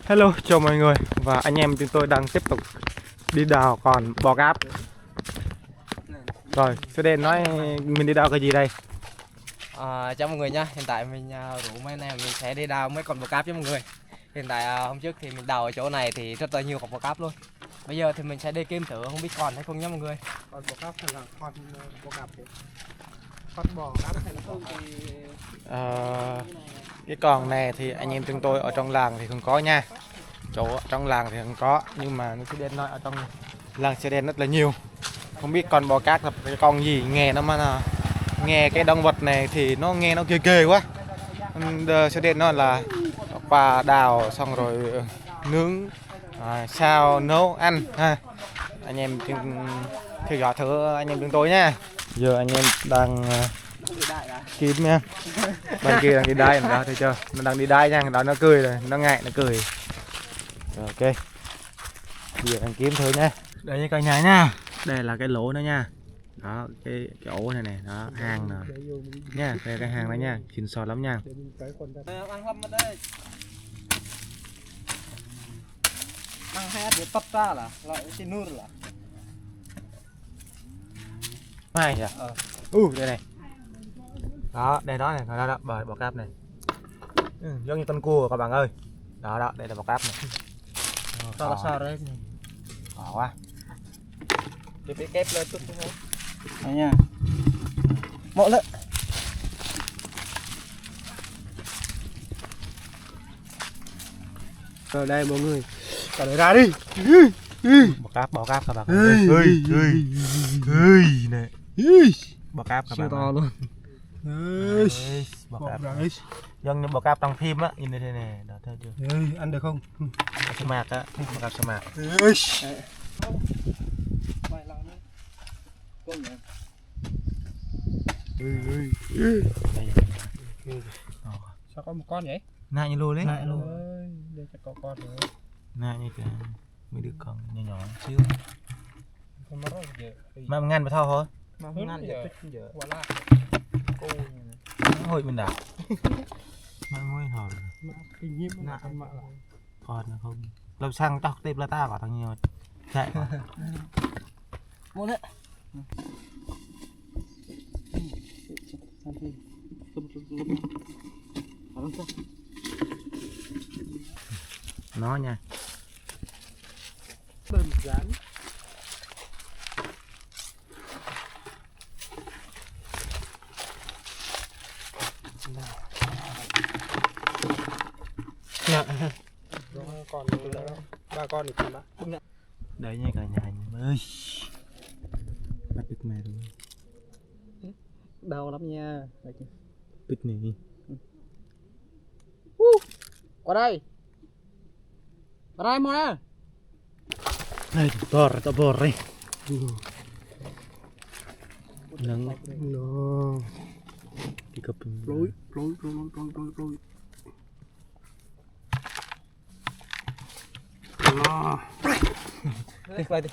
Hello, chào mọi người. Và anh em chúng tôi đang tiếp tục đi đào còn bò cáp. Rồi, sẽ đen nói mình đi đào cái gì đây? Chào mọi người nha, hiện tại mình rủ mấy anh em mình sẽ đi đào mấy con bò cáp với mọi người. Hiện tại hôm trước thì mình đào ở chỗ này thì rất là nhiều con bò cáp luôn. Bây giờ thì mình sẽ đi kiếm thử không biết còn hay không nhé mọi người. Con bò cáp hay là con bò cạp thế? Con bò cáp hay là con thì Cái con này thì anh em chúng tôi ở trong làng thì không có nha. Chỗ ở trong làng thì không có, nhưng mà nó sẽ đen nói ở trong làng sẽ đen rất là nhiều. Không biết con bò cát là cái con gì, nghe nó mà là nghe cái động vật này thì nó nghe nó ghê ghê quá. Sẽ đen nó là qua đào xong rồi nướng, sao nấu ăn ha. Anh em theo dõi thử anh em chúng tôi nha. Giờ anh em đang kiếm nha. Bên kia đang đi đai đó, thấy chưa? Nó đang đi đai nha, đó nó cười rồi, nó ngại nó cười. Rồi, ok. Giờ đang kiếm thử nha. Đây như cả nhà nha. Đây là cái lỗ nó nha. Đó, cái ổ này này, đó, hang nè. Nha, đây là cái hang đó nha, xịn sò lắm nha. Ăn hai để tắt ra là lại trên nút là. Này kìa. Đây này. Đó, đây đó này, đó đó, bò cáp này. Giống như con cua các bạn ơi. Đó đó, đây là bò cáp này. Sao là sao đấy? Khó quá. Để bị kép lên chút thôi. Đây nha. Một lận. rồi đây mọi người, cả đời ra đi. Bò cáp các bạn ơi. Này. Bò cáp các Siêu bạn. to luôn. Bò cáp. Giống như bò cáp trong phim á, nhìn đây này, đó thấy chưa? Ăn được không? Sa mạc á, bò cáp sa mạc. Sao có một con vậy? Nại như lô đấy. Lại luôn. Đây chắc có con nữa. Nại như cái mấy đứa con nhỏ nhỏ xíu. Con mắt nó dễ. Mà ngăn vào thao thôi. Mà không ngăn dễ tích dễ. Quả la. Cô Hồi mình đảo. Mà ngồi hỏi. kinh nghiệm nó ăn mạ là. Còn không. Làm sang tóc tép là ta bảo thằng nhiều. Chạy. Một lận. Nó nha. Đơn giản. Còn ba con thì còn đã. Đấy nha cả nhà ơi. Bắt được mẹ rồi. Đau lắm nha. Bích này. Qua đây. Qua đây một nè. Đây to bò đây. Nắng Nó đi cặp lối. Nó Đi quay đi.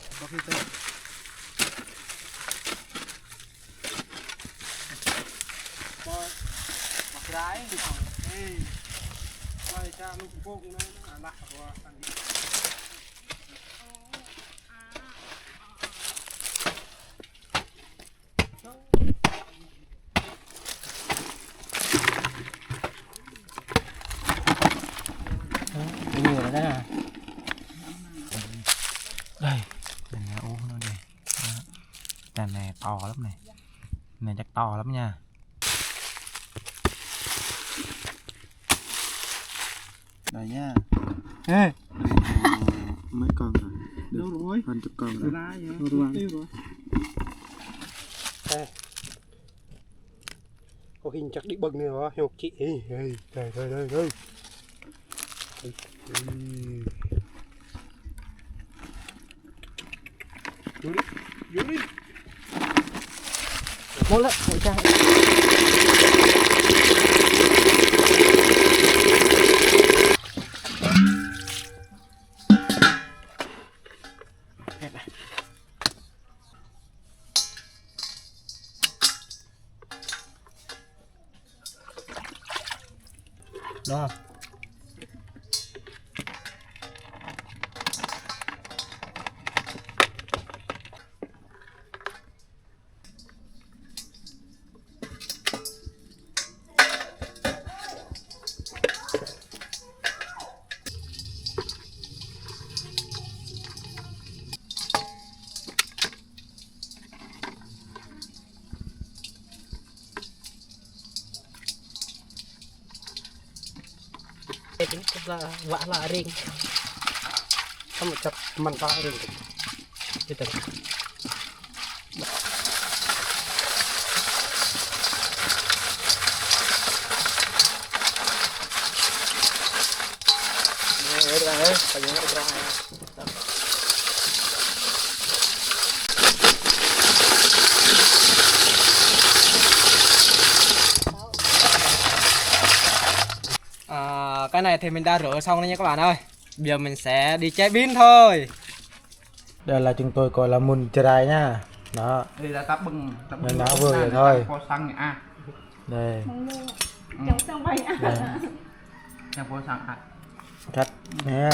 Nhiều rồi đấy à. đây nhà ô nó đây. Đàn này to lắm này. Này chắc to lắm nha. đây nha. Ê. Mấy con rồi. Đâu rồi? Hơn chục con rồi. Tiêu rồi. Có khi chắc đi bưng nữa hiểu chị. Đây. Vô đi. Một lận, hội trang. Đó. là vã là riêng không được chập mình to riêng cái chừng đấy phải nhớ được rồi. Cái này thì mình đã rửa xong rồi nha các bạn ơi. Bây giờ mình sẽ đi chế biến thôi. Đây là chúng tôi gọi là mùn chài nha. Đó. Đây là ta bưng Nên đã vừa rồi thôi. có xăng à. Đây. Chẳng xong vậy à? Đây. Em có xăng à. Cắt nha.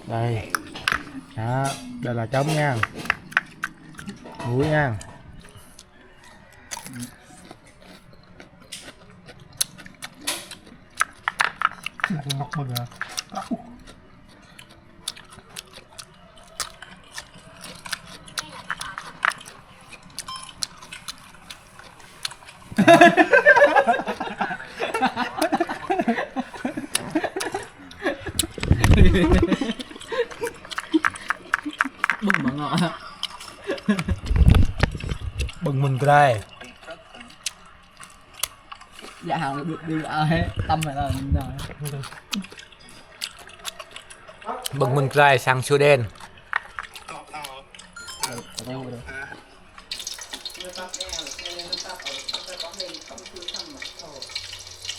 Đây. Đó, đây là trống nha. Muối nha. Mọc bừng à. Bưng mà ngọ. Bừng mùn chài. Dạ hàng được đi hết. Tâm phải là rồi. Bừng mùn chài sang chua đen.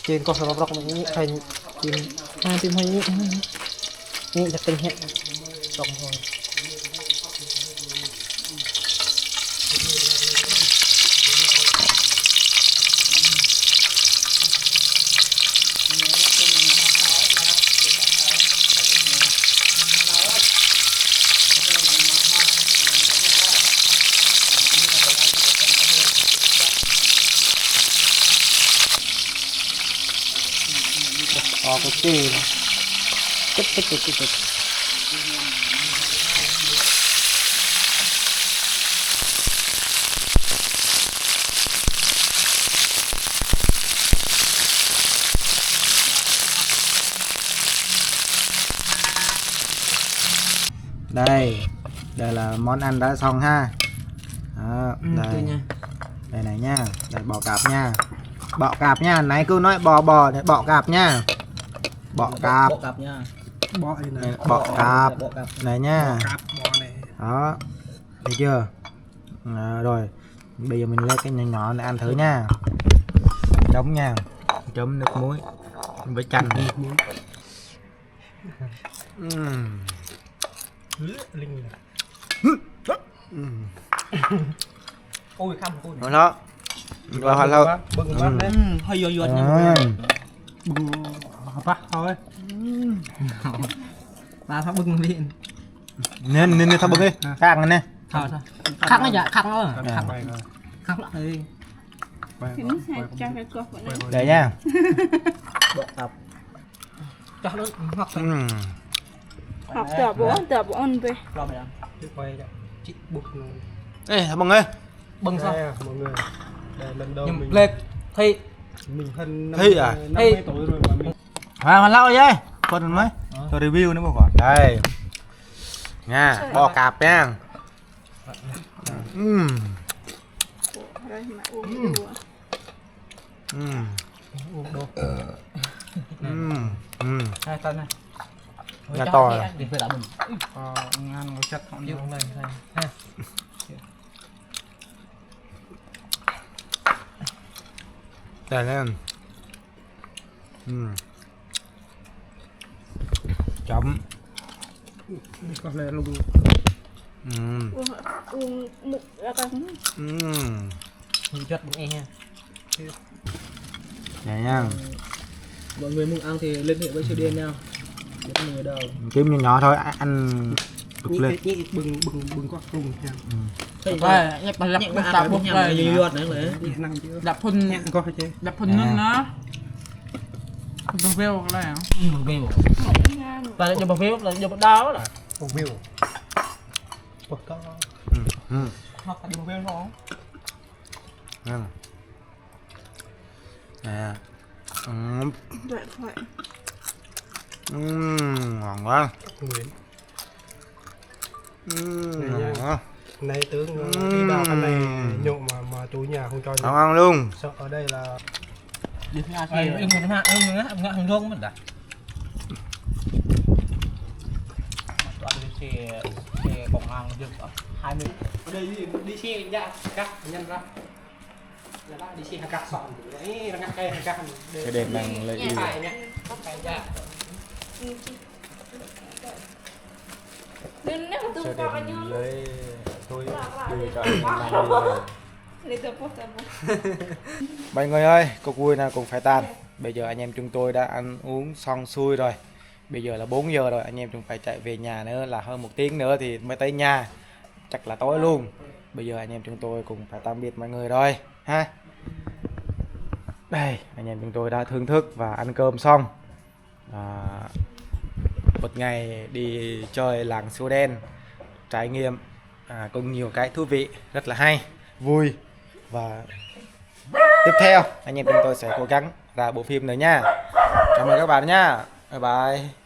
Trên có sờ bọc mình thành tìm tìm hay nhị chặt tình hệ đồng rồi. Cái gì tích. Đây là món ăn đã xong ha. Đó, đây. Đây này nha, đây bò cạp nha. Bọ cạp nha, nãy cứ nói bò để bọ cạp nha. Bọ cạp. Bọ cạp nha. Bọ này Này, bọ cạp này nha. cạp bọ này. Đó, thấy chưa? Rồi bây giờ mình lấy cái nhỏ nhỏ này ăn thử nha. Chấm nha, chấm nước muối với chanh. Linh ôi khăm ôi Đó. Rồi hồi lâu. bưng bát đấy Hơi vô bưng bát thôi ta phải bưng lên. Nên thôi bưng đi. Khác này. Thôi. Khắc nó dạ, khắc nó. À. Khắc lại đi. Thì nó sẽ cho cái cột vào đây. Đây nha. Bọ cạp. Cho nó hoặc Học tờ bố ăn về. lo mày ăn. quay đây chị bục Ê, thôi bưng ơi. Bưng sao? đây mọi người đây lần đầu Nhưng mình lên thì mình hơn Thi à? 50 tuổi rồi mà mình Mà lâu vậy. Con mới. Tôi review nữa mà còn. Đây. Nha, bò cạp nha. Rồi mà uống đùa. uống đồ hai tân này. Nhà to rồi. Đi về đã bưng. ngan nó chất họ Yêu nhiều này ha. Đây lên. Chấm. có lẽ luôn Uống mục là cái Mình chất bụng e ha. Đây nha. Mọi người muốn ăn thì liên hệ với siêu điên nhau. Để mọi người đâu. Kiếm nhỏ nhỏ thôi, ăn cực lên. nhị bừng có cùng nha Đây, nhập tạp bụng đây nhiều giọt nữa lấy. năng chứ Đập phun nhẹ có phải chứ đập phun nâng nó. Bọc veo cái này hả? Bọc veo. Là cho bọc veo là cho bọc đau là. bột view bột có Hoặc là bọc veo nó. Nè. Vậy phải. Ngon quá. Nguyễn Ngon quá. này tướng đi đào cái này nhộn mà túi nhà không cho nhộn. Ngon luôn. Sợ ở đây là Đi phía kia. Em ngã không luôn mình đã. Toàn đi xe bóng hàng được 20. đây đi xe dạ cắt nhân ra là đi xe cắt sọn đấy là cây cắt Cái đèn đang lấy yêu. Nên nếu mà tôi Cho có đèn anh lấy tôi Là- đưa cho anh mang đi về. Lấy tập bố. Mọi người ơi, cuộc vui nào cũng phải tan. Bây giờ anh em chúng tôi đã ăn uống xong xuôi rồi. Bây giờ là 4 giờ rồi, anh em chúng phải chạy về nhà nữa, là hơn 1 tiếng nữa thì mới tới nhà. Chắc là tối luôn. Bây giờ anh em chúng tôi cũng phải tạm biệt mọi người rồi ha. Đây, anh em chúng tôi đã thưởng thức và ăn cơm xong. Một ngày đi chơi làng Suối Đen, trải nghiệm cũng nhiều cái thú vị, rất là hay, vui. Và tiếp theo anh em chúng tôi sẽ cố gắng ra bộ phim nữa nha. Cảm ơn các bạn nha. Bye bye.